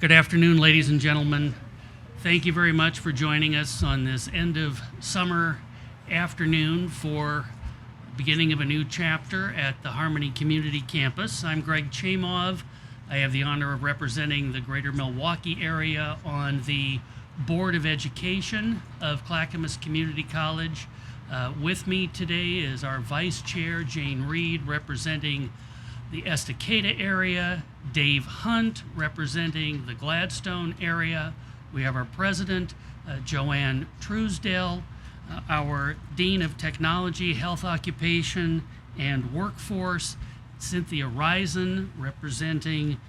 Good afternoon, ladies and gentlemen. Thank you very much for joining us on this end of summer afternoon for beginning of a new chapter at the Harmony Community Campus. I'm Greg Chamov. I have the honor of representing the greater Milwaukee area on the Board of Education of Clackamas Community College. With me today is our Vice Chair, Jane Reed, representing the Estacada area, Dave Hunt, representing the Gladstone area. We have our President, Joanne Truesdale, our Dean of Technology, Health Occupation, and Workforce, Cynthia Risen, representing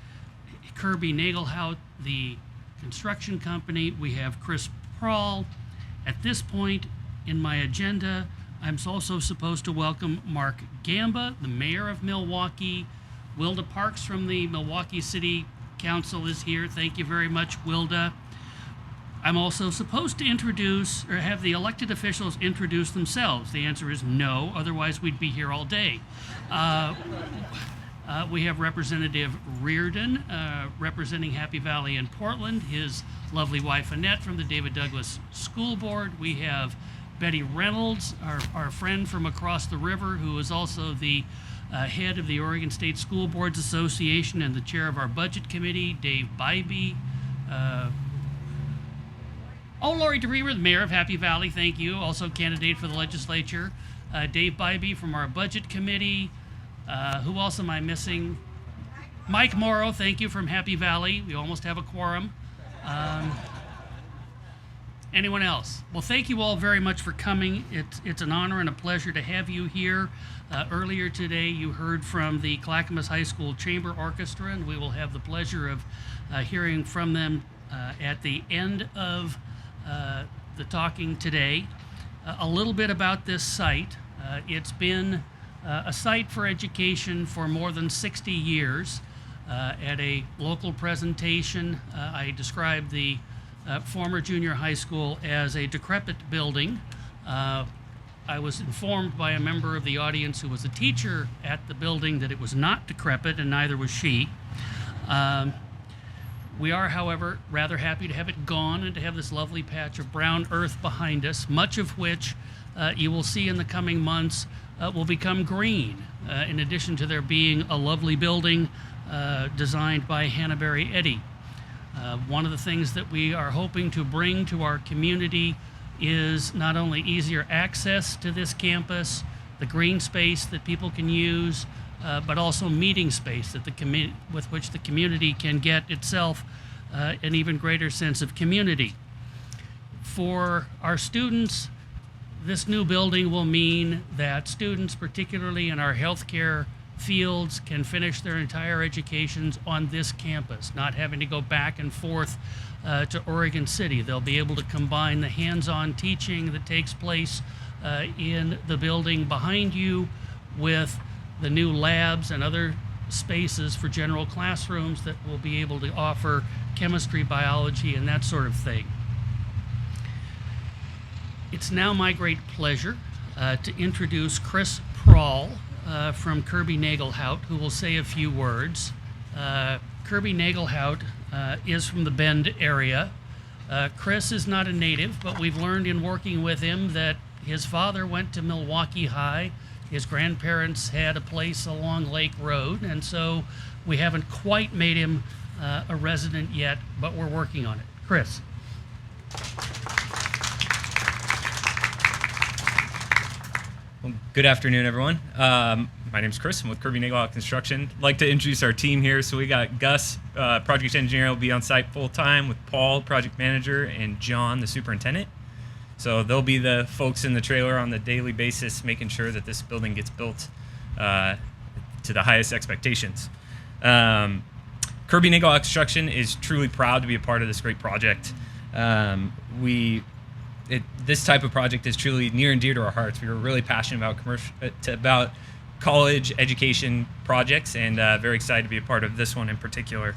Kirby Nagelhout, the construction company. We have Chris Prawl. At this point in my agenda, I'm also supposed to welcome Mark Gamba, the mayor of Milwaukee. Wilda Parks from the Milwaukee City Council is here. Thank you very much, Wilda. I'm also supposed to introduce, or have the elected officials introduce themselves. The answer is no, otherwise we'd be here all day. We have Representative Reardon, representing Happy Valley and Portland, his lovely wife Annette from the David Douglas School Board. We have Betty Reynolds, our friend from across the river, who is also the head of the Oregon State School Boards Association and the chair of our budget committee. Dave Bybee. Lori DeReamer, the mayor of Happy Valley, thank you, also candidate for the legislature. Dave Bybee from our budget committee. Who else am I missing? Mike Morrow, thank you, from Happy Valley. We almost have a quorum. Anyone else? Well, thank you all very much for coming. It's an honor and a pleasure to have you here. Earlier today, you heard from the Clackamas High School Chamber Orchestra, and we will have the pleasure of hearing from them at the end of the talking today. A little bit about this site. It's been a site for education for more than 60 years. At a local presentation, I described the former junior high school as a decrepit building. I was informed by a member of the audience who was a teacher at the building that it was not decrepit, and neither was she. We are, however, rather happy to have it gone and to have this lovely patch of brown earth behind us, much of which you will see in the coming months will become green, in addition to there being a lovely building designed by Hannaberry Eddy. One of the things that we are hoping to bring to our community is not only easier access to this campus, the green space that people can use, but also meeting space that with which the community can get itself an even greater sense of community. For our students, this new building will mean that students, particularly in our healthcare fields, can finish their entire educations on this campus, not having to go back and forth to Oregon City. They'll be able to combine the hands-on teaching that takes place in the building behind you with the new labs and other spaces for general classrooms that will be able to offer chemistry, biology, and that sort of thing. It's now my great pleasure to introduce Chris Prawl from Kirby Nagelhout, who will say a few words. Kirby Nagelhout is from the Bend area. Chris is not a native, but we've learned in working with him that his father went to Milwaukee High. His grandparents had a place along Lake Road, and so we haven't quite made him a resident yet, but we're working on it. Chris. Well, good afternoon, everyone. My name's Chris. I'm with Kirby Nagelhout Construction. I'd like to introduce our team here. So we got Gus, project engineer, will be on site full time, with Paul, project manager, and John, the superintendent. So they'll be the folks in the trailer on the daily basis, making sure that this building gets built to the highest expectations. Kirby Nagelhout Construction is truly proud to be a part of this great project. This type of project is truly near and dear to our hearts. We were really passionate about college education projects, and very excited to be a part of this one in particular.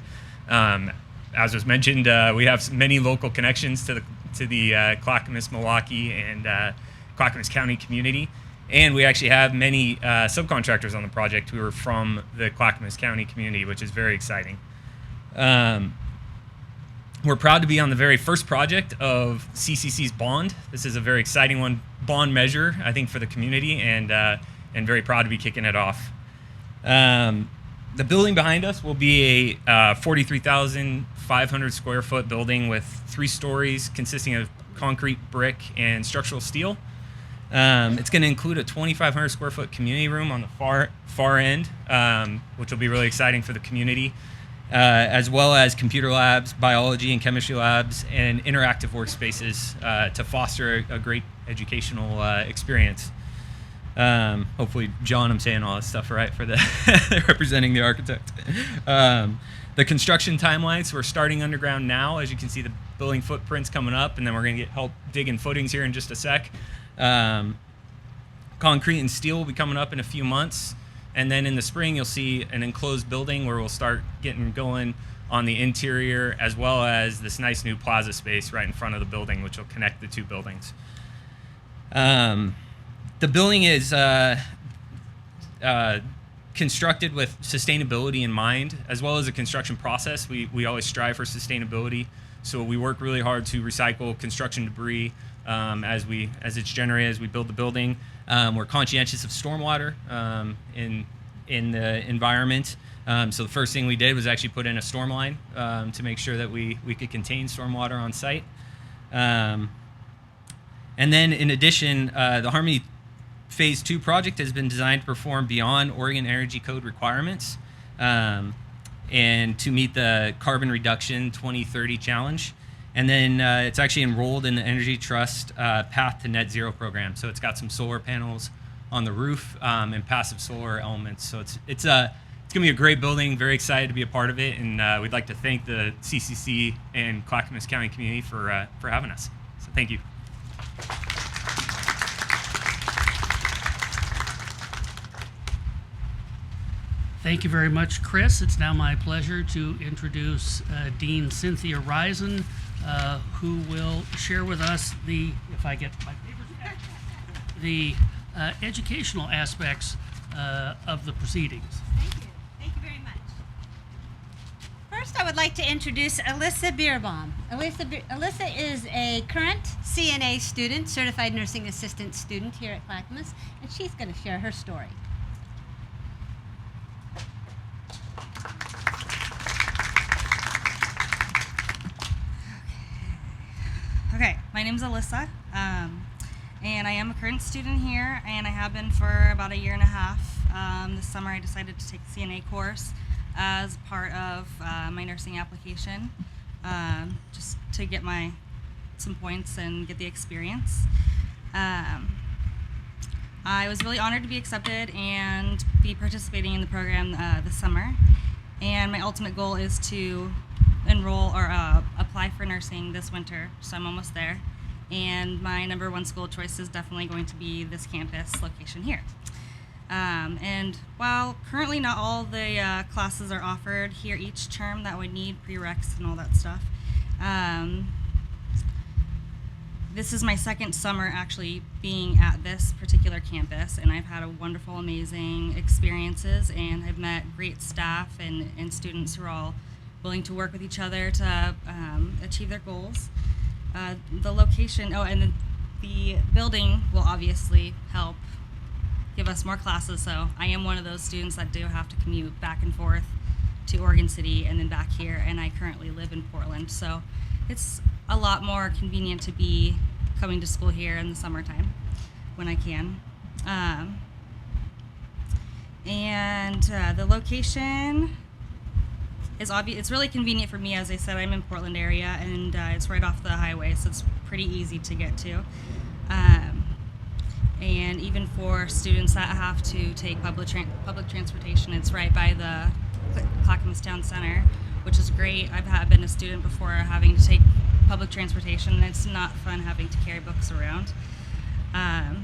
As was mentioned, we have many local connections to the Clackamas, Milwaukee, and Clackamas County community, and we actually have many subcontractors on the project who are from the Clackamas County community, which is very exciting. We're proud to be on the very first project of CCC's bond. This is a very exciting one, bond measure, I think, for the community, and very proud to be kicking it off. The building behind us will be a 43,500 square foot building with 3 stories consisting of concrete, brick, and structural steel. It's going to include a 2,500 square foot community room on the far end, which will be really exciting for the community, as well as computer labs, biology and chemistry labs, and interactive workspaces to foster a great educational experience. Hopefully, John, I'm saying all this stuff right for the representing the architect. The construction timelines, we're starting underground now. As you can see, the building footprint's coming up, and then we're going to get help digging footings here in just a sec. Concrete and steel will be coming up in a few months. And then in the spring, you'll see an enclosed building where we'll start getting going on the interior, as well as this nice new plaza space right in front of the building, which will connect the 2 buildings. The building is constructed with sustainability in mind, as well as the construction process. We always strive for sustainability, so we work really hard to recycle construction debris as it's generated as we build the building. We're conscientious of stormwater in the environment. So the first thing we did was actually put in a storm line to make sure that we could contain stormwater on site. And then in addition, the Harmony Phase II project has been designed to perform beyond Oregon Energy Code requirements and to meet the Carbon Reduction 2030 challenge. And then it's actually enrolled in the Energy Trust Path to Net Zero program. So it's got some solar panels on the roof and passive solar elements. So it's going to be a great building. Very excited to be a part of it, and we'd like to thank the CCC and Clackamas County community for having us. So thank you. Thank you very much, Chris. It's now my pleasure to introduce Dean Cynthia Risen, who will share with us the educational aspects of the proceedings. Thank you. Thank you very much. First, I would like to introduce Alyssa Bierbaum. Alyssa is a current CNA student, Certified Nursing Assistant student here at Clackamas, and she's going to share her story. Okay, my name's Alyssa, and I am a current student here, and I have been for about 1.5 years. This summer I decided to take the CNA course as part of my nursing application, just to get some points and get the experience. I was really honored to be accepted and be participating in the program this summer, and my ultimate goal is to enroll or apply for nursing this winter, so I'm almost there. And my #1 school choice is definitely going to be this campus location here. And while currently not all the classes are offered here each term that would need prereqs and all that stuff, this is my second summer actually being at this particular campus, and I've had a wonderful, amazing experiences, and I've met great staff and students who are all willing to work with each other to achieve their goals. The location, and the building will obviously help give us more classes, so I am one of those students that do have to commute back and forth to Oregon City and then back here, and I currently live in Portland, so it's a lot more convenient to be coming to school here in the summertime when I can. The location is obvious. It's really convenient for me. As I said, I'm in Portland area, and it's right off the highway, so it's pretty easy to get to. And even for students that have to take public transportation, it's right by the Clackamas Town Center, which is great. I've been a student before having to take public transportation, and it's not fun having to carry books around.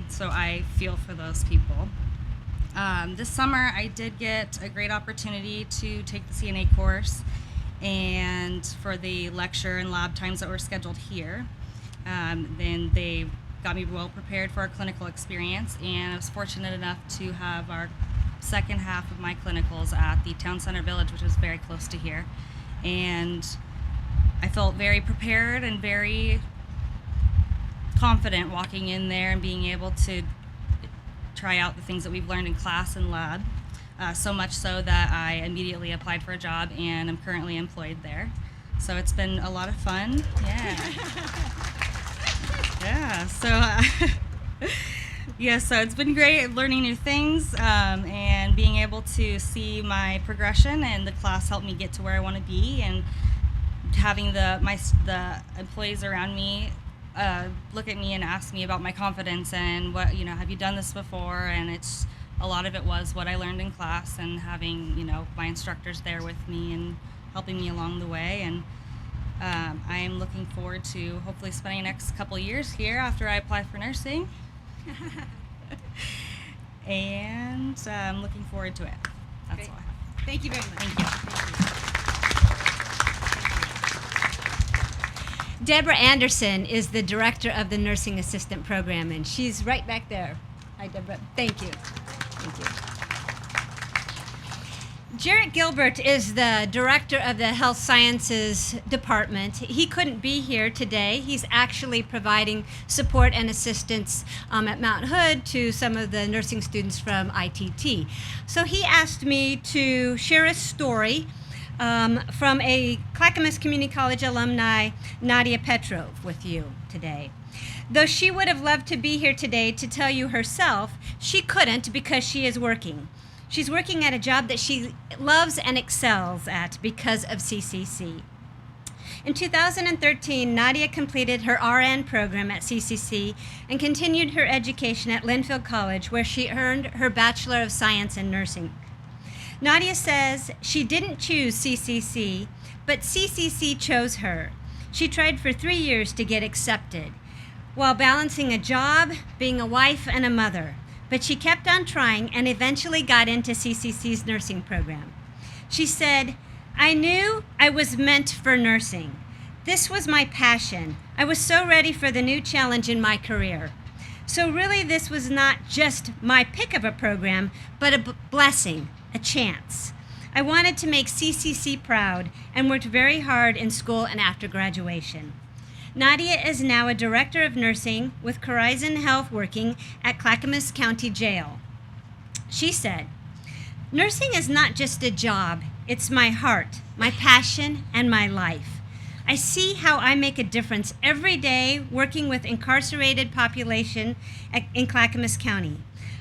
So I feel for those people. This summer, I did get a great opportunity to take the CNA course, and for the lecture and lab times that were scheduled here, then they got me well prepared for our clinical experience, and I was fortunate enough to have our second half of my clinicals at the Town Center Village, which is very close to here. And I felt very prepared and very confident walking in there and being able to try out the things that we've learned in class and lab. So much so that I immediately applied for a job and I'm currently employed there. So it's been a lot of fun. Yeah. Yeah. So, yeah. So it's been great learning new things and being able to see my progression, and the class helped me get to where I want to be, and having the employees around me look at me and ask me about my confidence and what, have you done this before? And it's a lot of it was what I learned in class and having, my instructors there with me and helping me along the way. And I am looking forward to hopefully spending the next couple years here after I apply for nursing. And I'm looking forward to it. That's Great. all. Thank you very much. Thank you. Deborah Anderson is the director of the Nursing Assistant Program, and she's right back there. Hi, Deborah. Thank you. Thank you. Jarrett Gilbert is the director of the Health Sciences Department. He couldn't be here today. He's actually providing support and assistance at Mount Hood to some of the nursing students from ITT. So he asked me to share a story from a Clackamas Community College alumni, Nadia Petrov, with you today. Though she would have loved to be here today to tell you herself, she couldn't because she is working. She's working at a job that she loves and excels at because of CCC. In 2013, Nadia completed her RN program at CCC and continued her education at Linfield College, where she earned her Bachelor of Science in Nursing. Nadia says she didn't choose CCC, but CCC chose her. She tried for 3 years to get accepted, while balancing a job, being a wife, and a mother. But she kept on trying and eventually got into CCC's nursing program. She said, "I knew I was meant for nursing. This was my passion. I was so ready for the new challenge in my career. So really, this was not just my pick of a program, but a blessing, a chance. I wanted to make CCC proud and worked very hard in school and after graduation." Nadia is now a director of nursing with Horizon Health working at Clackamas County Jail. She said, "Nursing is not just a job, it's my heart, my passion, and my life. I see how I make a difference every day working with incarcerated population in Clackamas County.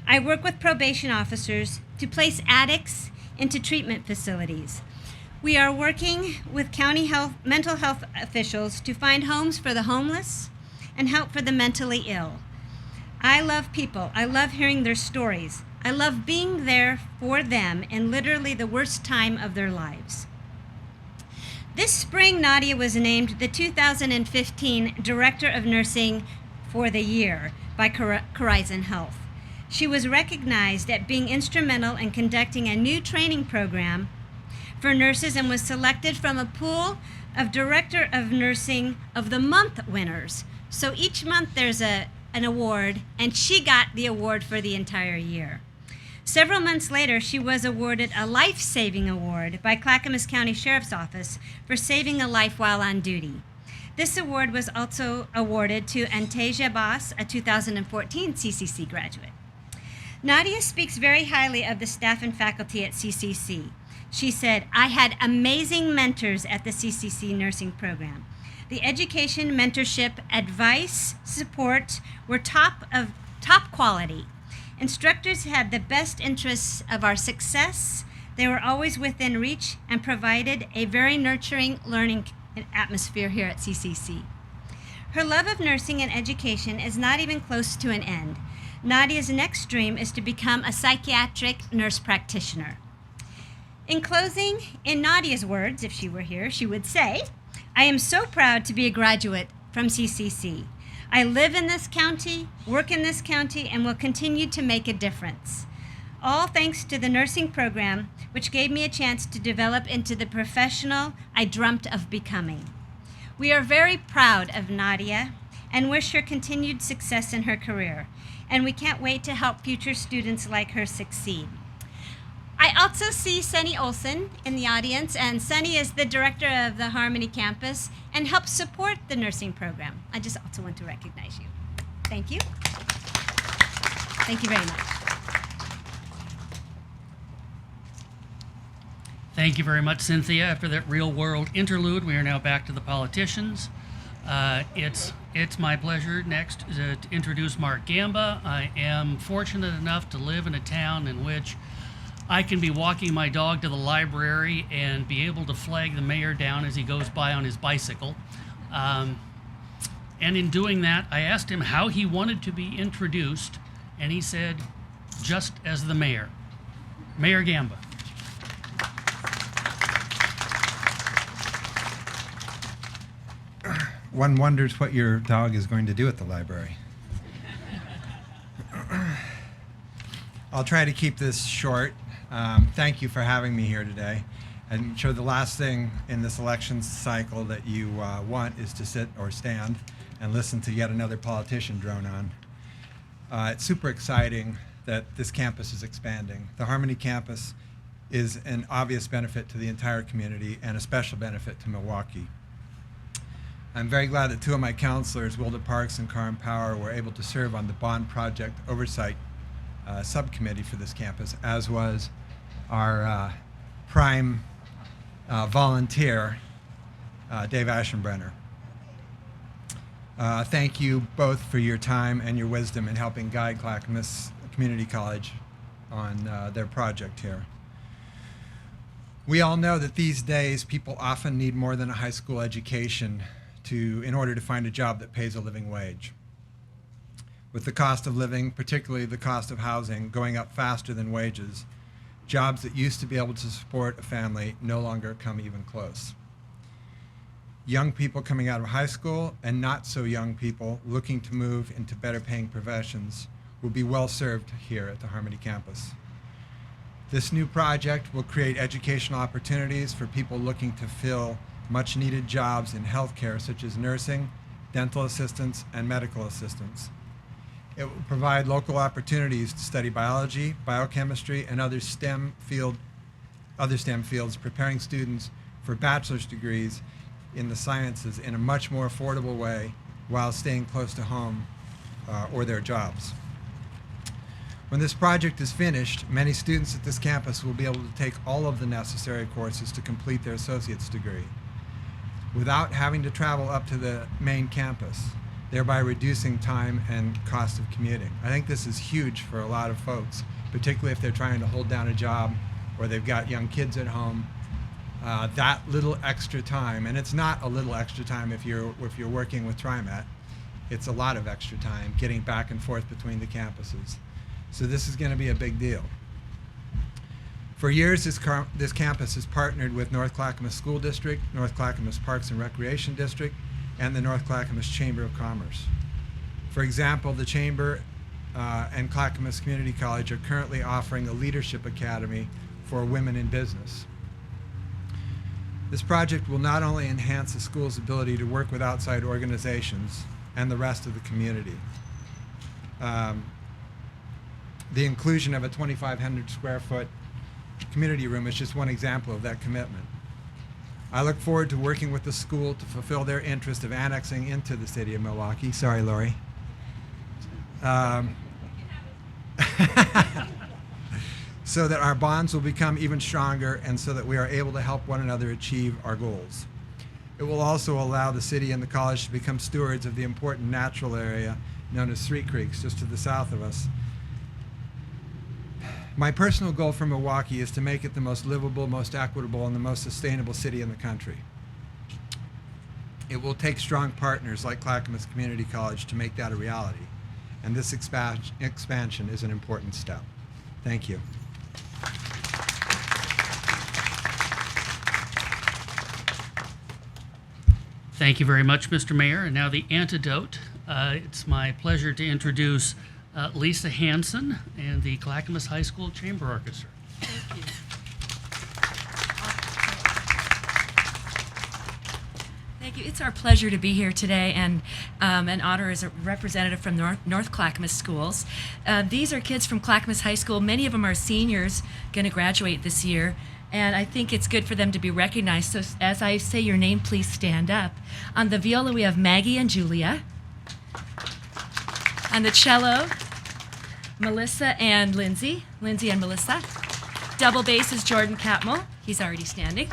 I work with probation officers to place addicts into treatment facilities. We are working with county mental health officials to find homes for the homeless and help for the mentally ill. I love people. I love hearing their stories. I love being there for them in literally the worst time of their lives." This spring, Nadia was named the 2015 Director of Nursing for the Year by Horizon Health. She was recognized at being instrumental in conducting a new training program for nurses and was selected from a pool of Director of Nursing of the Month winners. So each month there's an award, and she got the award for the entire year. Several months later, she was awarded a life-saving award by Clackamas County Sheriff's Office for saving a life while on duty. This award was also awarded to Antasia Boss, a 2014 CCC graduate. Nadia speaks very highly of the staff and faculty at CCC. She said, "I had amazing mentors at the CCC nursing program. The education, mentorship, advice, support were top quality. Instructors had the best interests of our success. They were always within reach and provided a very nurturing learning atmosphere here at CCC." Her love of nursing and education is not even close to an end. Nadia's next dream is to become a psychiatric nurse practitioner. In closing, in Nadia's words, if she were here, she would say, "I am so proud to be a graduate from CCC. I live in this county, work in this county, and will continue to make a difference. All thanks to the nursing program, which gave me a chance to develop into the professional I dreamt of becoming." We are very proud of Nadia and wish her continued success in her career, and we can't wait to help future students like her succeed. I also see Sunny Olson in the audience, and Sunny is the director of the Harmony campus, and help support the nursing program. I just also want to recognize you. Thank you. Thank you very much. Thank you very much, Cynthia. After that real-world interlude, we are now back to the politicians. It's my pleasure next to introduce Mark Gamba. I am fortunate enough to live in a town in which I can be walking my dog to the library and be able to flag the mayor down as he goes by on his bicycle. And in doing that, I asked him how he wanted to be introduced, and he said, just as the mayor. Mayor Gamba. One wonders what your dog is going to do at the library. I'll try to keep this short. Thank you for having me here today. I'm sure the last thing in this election cycle that you want is to sit or stand and listen to yet another politician drone on. It's super exciting that this campus is expanding. The Harmony campus is an obvious benefit to the entire community and a special benefit to Milwaukee. I'm very glad that two of my counselors, Wilda Parks and Karin Power, were able to serve on the bond project oversight subcommittee for this campus, as was our prime volunteer, Dave Aschenbrenner. Thank you both for your time and your wisdom in helping guide Clackamas Community College on their project here. We all know that these days people often need more than a high school education in order to find a job that pays a living wage. With the cost of living, particularly the cost of housing, going up faster than wages, jobs that used to be able to support a family no longer come even close. Young people coming out of high school and not so young people looking to move into better paying professions will be well served here at the Harmony campus. This new project will create educational opportunities for people looking to fill much needed jobs in healthcare such as nursing, dental assistants, and medical assistants. It will provide local opportunities to study biology, biochemistry, and other STEM fields, preparing students for bachelor's degrees in the sciences in a much more affordable way while staying close to home or their jobs. When this project is finished, many students at this campus will be able to take all of the necessary courses to complete their associate's degree without having to travel up to the main campus, thereby reducing time and cost of commuting. I think this is huge for a lot of folks, particularly if they're trying to hold down a job or they've got young kids at home. That little extra time, and it's not a little extra time if you're working with TriMet, it's a lot of extra time getting back and forth between the campuses. So this is going to be a big deal. For years, this campus has partnered with North Clackamas School District, North Clackamas Parks and Recreation District, and the North Clackamas Chamber of Commerce. For example, the Chamber and Clackamas Community College are currently offering a leadership academy for women in business. This project will not only enhance the school's ability to work with outside organizations and the rest of the community. The inclusion of a 2,500 square foot community room is just one example of that commitment. I look forward to working with the school to fulfill their interest of annexing into the city of Milwaukee. Sorry, Lori. So that our bonds will become even stronger and so that we are able to help one another achieve our goals. It will also allow the city and the college to become stewards of the important natural area known as Three Creeks, just to the south of us. My personal goal for Milwaukee is to make it the most livable, most equitable, and the most sustainable city in the country. It will take strong partners like Clackamas Community College to make that a reality, and this expansion is an important step. Thank you. Thank you very much, Mr. Mayor. And now the antidote. It's my pleasure to introduce Lisa Hansen and the Clackamas High School Chamber Orchestra. Thank you. Thank you. It's our pleasure to be here today and an honor as a representative from North Clackamas Schools. These are kids from Clackamas High School. Many of them are seniors going to graduate this year. And I think it's good for them to be recognized. So as I say your name, please stand up. On the viola, we have Maggie and Julia. On the cello, Melissa and Lindsay and Melissa. Double bass is Jordan Catmull. He's already standing.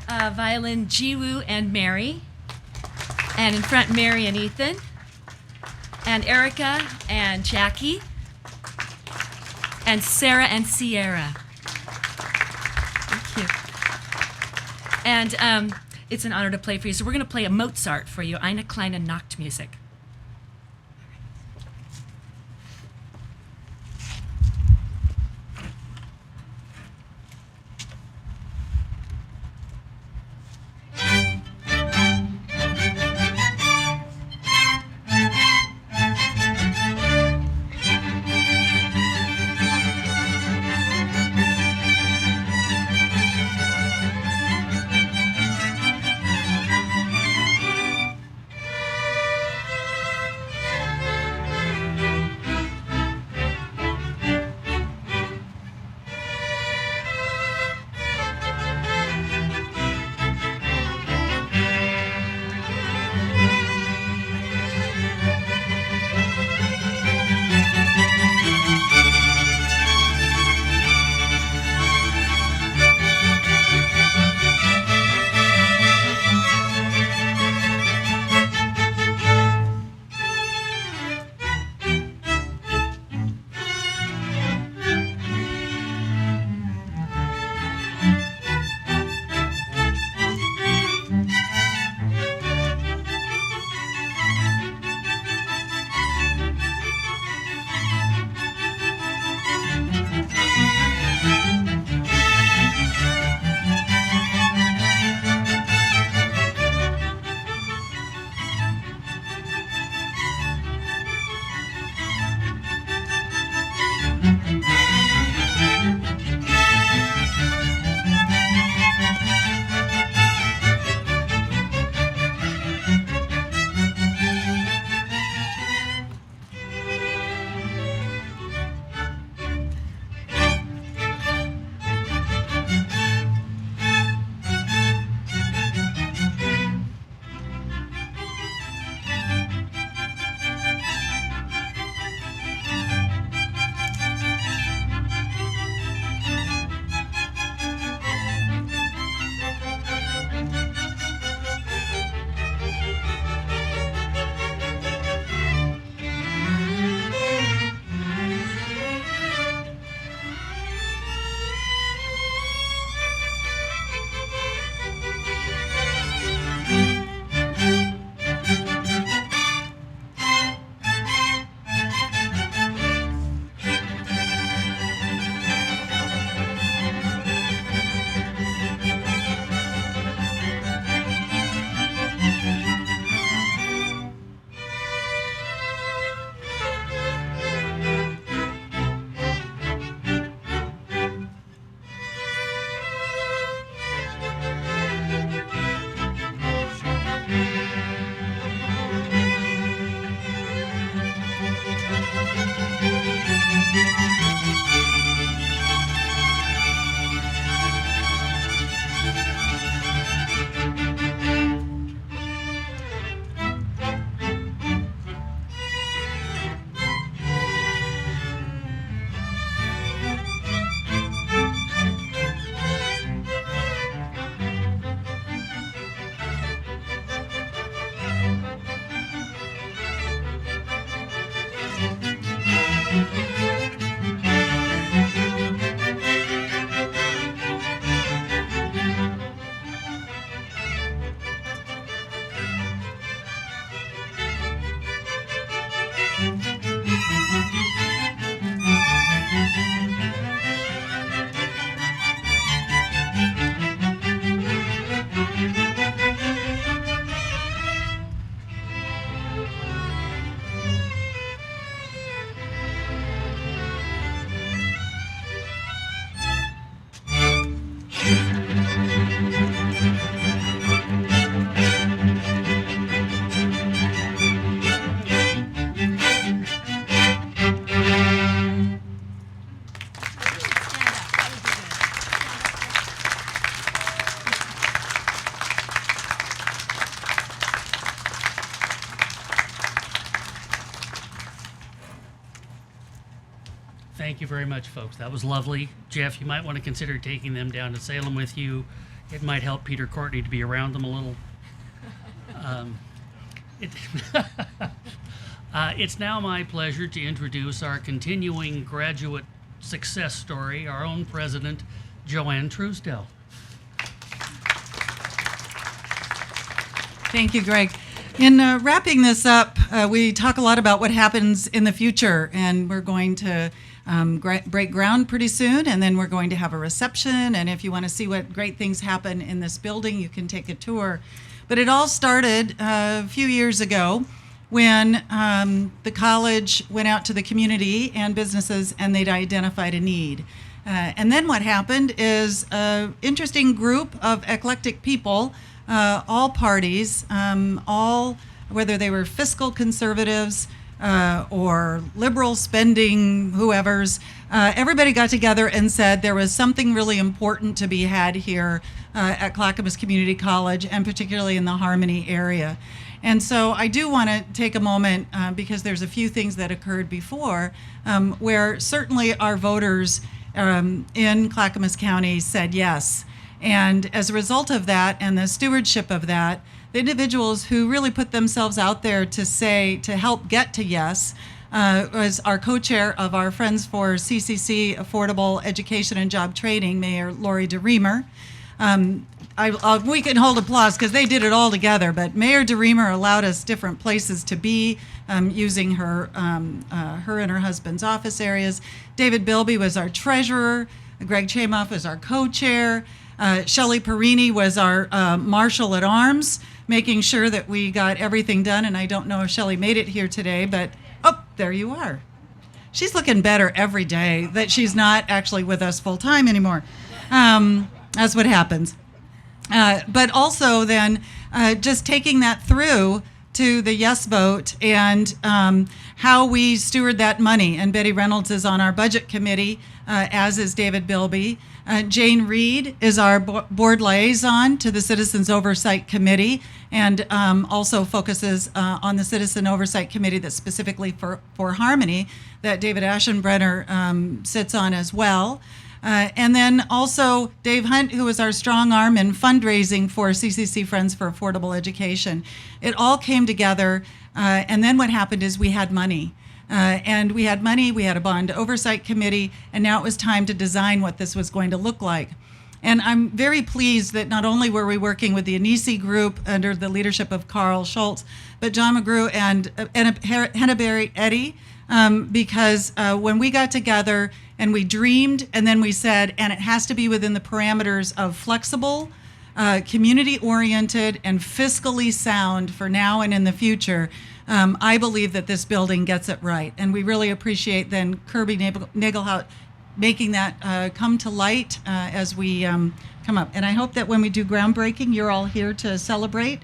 Violin, Jiwoo and Mary. And in front, Mary and Ethan. And Erica and Jackie. And Sarah and Sierra. Thank you. And it's an honor to play for you. So we're going to play a Mozart for you, Eine kleine Nachtmusik. Thank you very much, folks. That was lovely. Jeff, you might want to consider taking them down to Salem with you. It might help Peter Courtney to be around them a little. It's now my pleasure to introduce our continuing graduate success story, our own president, Joanne Truesdell. Thank you, Greg. In wrapping this up, we talk a lot about what happens in the future, and we're going to break ground pretty soon, and then we're going to have a reception, and if you want to see what great things happen in this building, you can take a tour. But it all started a few years ago when the college went out to the community and businesses, and they'd identified a need. And then what happened is an interesting group of eclectic people, all parties, all, whether they were fiscal conservatives or liberal spending whoever's, everybody got together and said there was something really important to be had here at Clackamas Community College, and particularly in the Harmony area. And so I do want to take a moment, because there's a few things that occurred before, where certainly our voters in Clackamas County said yes. And as a result of that and the stewardship of that, the individuals who really put themselves out there to help get to yes, was our co-chair of our Friends for CCC Affordable Education and Job Training, Mayor Lori DeReamer. We can hold applause because they did it all together, but Mayor DeReamer allowed us different places to be, using her and her husband's office areas. David Bilby was our treasurer. Greg Chamoff was our co-chair. Shelley Perini was our marshal at arms, making sure that we got everything done. And I don't know if Shelley made it here today, but oh, there you are. She's looking better every day that she's not actually with us full time anymore. That's what happens. But also then just taking that through to the yes vote and how we steward that money. And Betty Reynolds is on our budget committee, as is David Bilby. Jane Reed is our board liaison to the Citizens Oversight Committee, and also focuses on the Citizen Oversight Committee that's specifically for Harmony that David Aschenbrenner sits on as well. And then also Dave Hunt, who is our strong arm in fundraising for CCC Friends for Affordable Education. It all came together, and then what happened is we had money. And we had money, we had a bond oversight committee, and now it was time to design what this was going to look like. And I'm very pleased that not only were we working with the Anisi Group under the leadership of Carl Schultz, but John McGrew and Henneberry Eddy, because when we got together and we dreamed, and then we said, and it has to be within the parameters of flexible, community-oriented, and fiscally sound for now and in the future, I believe that this building gets it right. And we really appreciate then Kirby Nagelhout making that come to light as we come up. And I hope that when we do groundbreaking, you're all here to celebrate,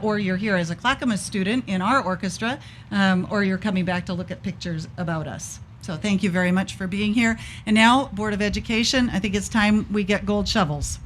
or you're here as a Clackamas student in our orchestra, or you're coming back to look at pictures about us. So thank you very much for being here. And now, Board of Education, I think it's time we get gold shovels.